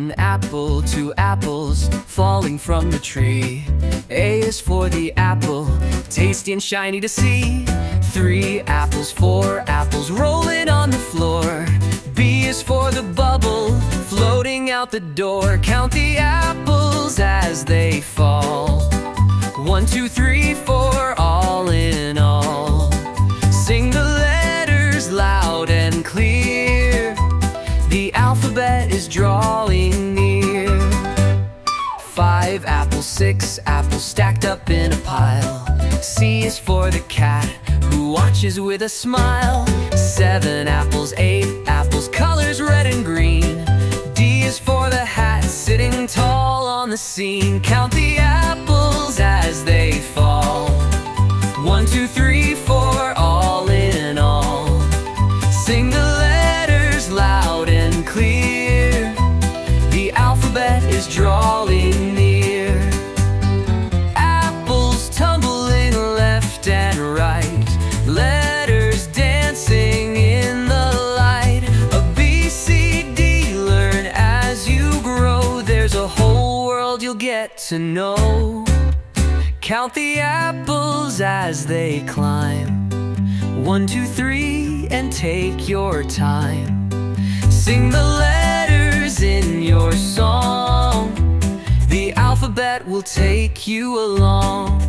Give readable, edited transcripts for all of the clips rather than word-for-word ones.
One apple, two apples falling from the tree. A is for the apple, tasty and shiny to see. Three apples, four apples rolling on the floor. B is for the bubble, floating out the door. Count the apples as they fall. 1, 2, 3, 4, all in all. Sing the letters loud and clear. The alphabet is drawing near. 5 apples, 6 apples stacked up in a pile. C is for the cat who watches with a smile. 7 apples, 8 apples, colors red and green. D is for the hat sitting tall on the scene. Count the apples as they fall. 1, 2, 3, 4, all in all. Sing the letters loud and clear. The alphabet is drawing near. Apples tumbling left and right. Letters dancing in the light. A B, C, D, learn as you grow. There's a whole world you'll get to know. Count the apples as they climb. 1, 2, 3, and take your time. Sing the letters in your song. The alphabet will take you along.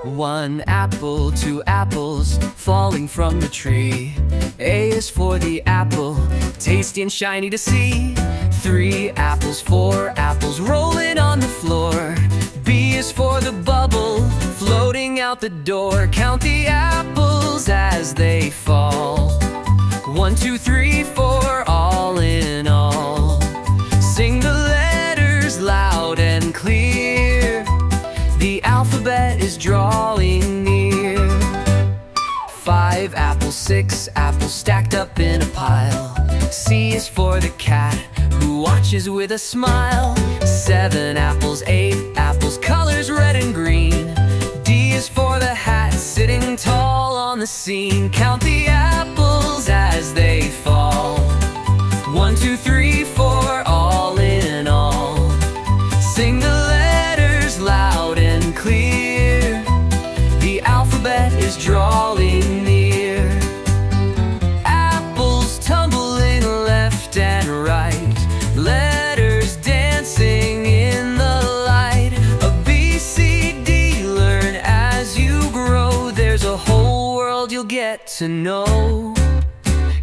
One apple, two apples falling from the tree. A is for the apple, tasty and shiny to see. 3 apples, 4 apples rolling on the floor. B is for the bubble, floating out the door. Count the apples as they fall. 1, 2, 3, 4, all in all. Sing the letters loud and clear. The alphabet is drawing near. 5 apples, 6 apples stacked up in a pile. C is for the cat who watches with a smile. 7 apples, 8 apples, colors red and green. D is for the hat sitting tall on the scene. Count the apples as they fall. 1, 2, 3, 4, all in all. Sing the letters loud and clear. The alphabet is drawing near. Apples tumbling left and right. Letters dancing in the light. A B, C, D, learn as you grow. There's a whole world you'll get to know.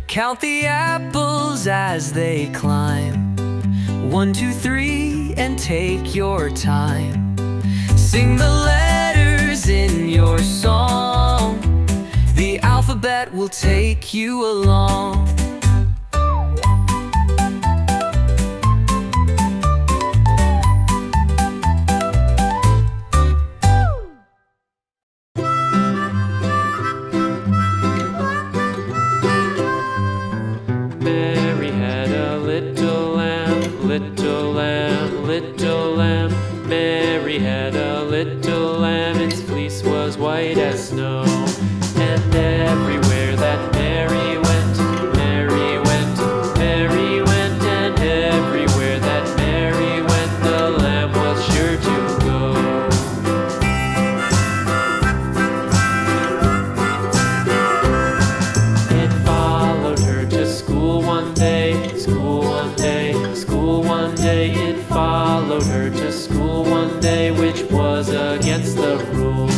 Count the apples as they climb. 1, 2, 3, and take your time. Sing the letters in your song. The alphabet will take you along. Mary had a little lamb, little lamb, little lamb. Mary had a little lamb, its fleece was white as snow. And everywhere that Mary went, Mary went, Mary went. And everywhere that Mary went, the lamb was sure to go. It followed her to school one day, school one day, school one day. It followed her to school one day, which was against the rules.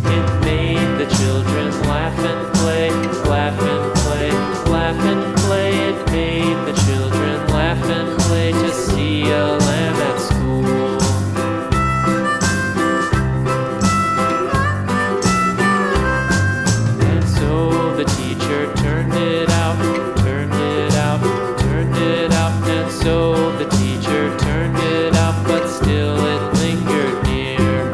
It made the children laugh and play, laugh and play, laugh and play. It made the children laugh and play to see a lamb at school. And so the teacher turned it out, turned it out, turned it out. And so the teacher turned it out, but still it lingered near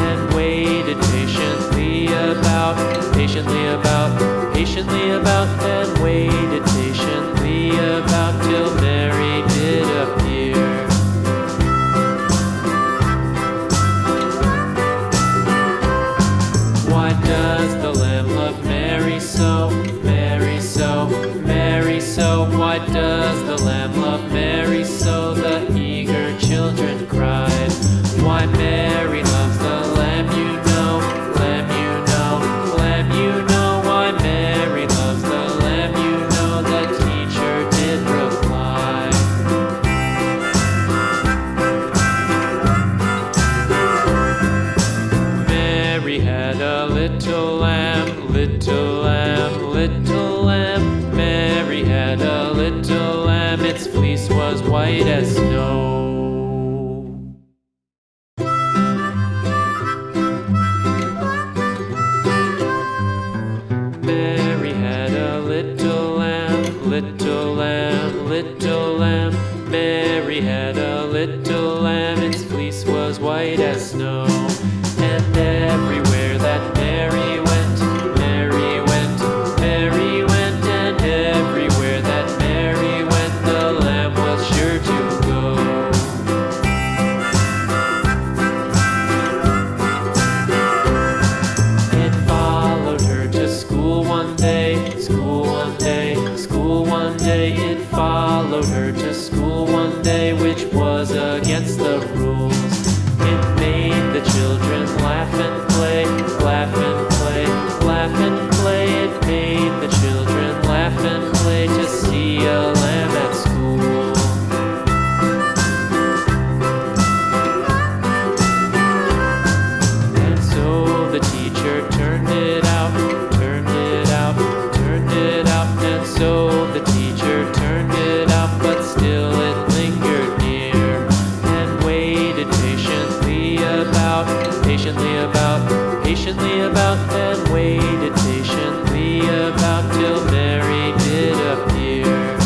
and waited patiently about, patiently about, patiently about, and waited patiently about till Mary Mary had a little lamb, little lamb, little lamb. Mary had a little lamb, its fleece was white as snow. Mary had a little lamb, little lamb, little lamb. Mary had a little lamb, its fleece was white as snow. And everywhere that Mary went, Mary went, Mary went. And everywhere that Mary went, the lamb was sure to go. It followed her to school one day, school one day, school one day. It followed her to school one day, which was against the rules. It made the children laugh and play, laugh and play, laugh and play. It made the children laugh and play to see a lamb at school. And so the teacher turned it out, turned it out, turned it out. And so the teacher turned it out, but still it lingered near and waited patiently about, and waited patiently about till Mary did appear.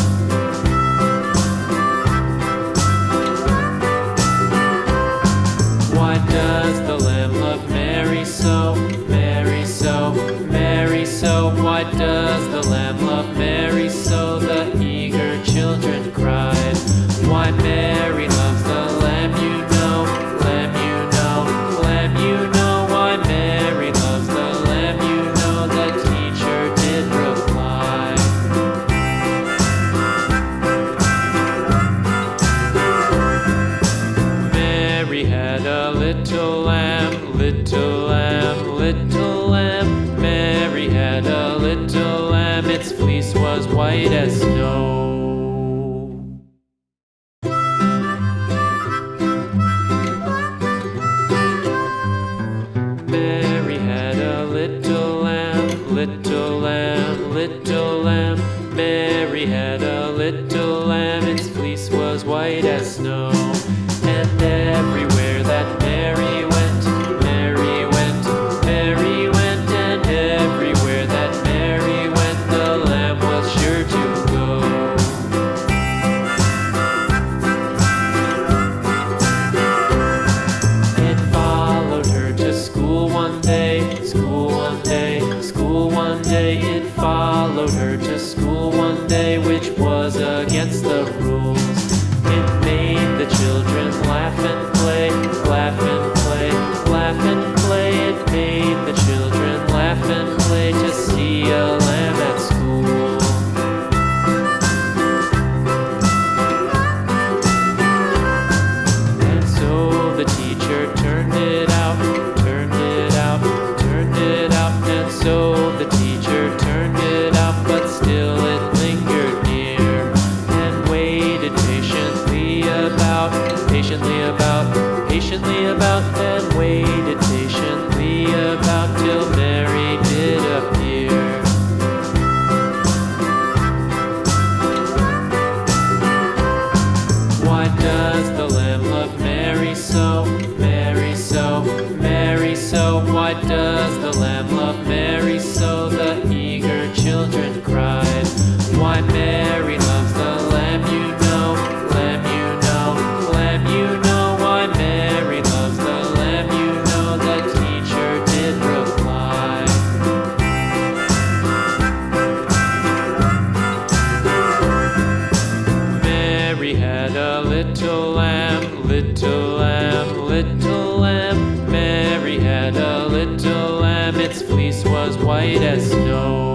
Why does the lamb love Mary so, Mary so, Mary so? Why does the lamb love Mary so? The eager children cried. Why Mary loves the lamb, you know, lamb, you know, lamb, you know. Why Mary loves the lamb, you know, the teacher did reply. Mary had a little lamb, little lamb, little lamb. Mary had a little lamb, its fleece was white as snow. Mary had a little lamb, little lamb, little lamb. Mary had a little lamb, its fleece was white as snow. And everywhere that Mary went, Mary went, Mary went. And everywhere that Mary went, the lamb was sure to go. It followed her to school one day, school one day, school one day. It followed her to school one day, which was against the rules. It made the children laugh and play, laugh and play, laugh and play. It made the children laugh and play to see a lamb at school. And so the teacher turned it out, turned it out, turned it out. And so the teacher turned it out, but still it lingered near and waited patiently about, and waited patiently about till Mary did appear. Why does the lamb love Mary so, Mary so, Mary so? Why does the lamb love Mary so? The eager children cried. Why Mary loves the lamb, you know, lamb, you know, lamb, you know. Why Mary loves the lamb, you know, the teacher did reply. Mary had a little lamb, little lamb, little lamb. Mary had a little lamb, its fleece was white as snow.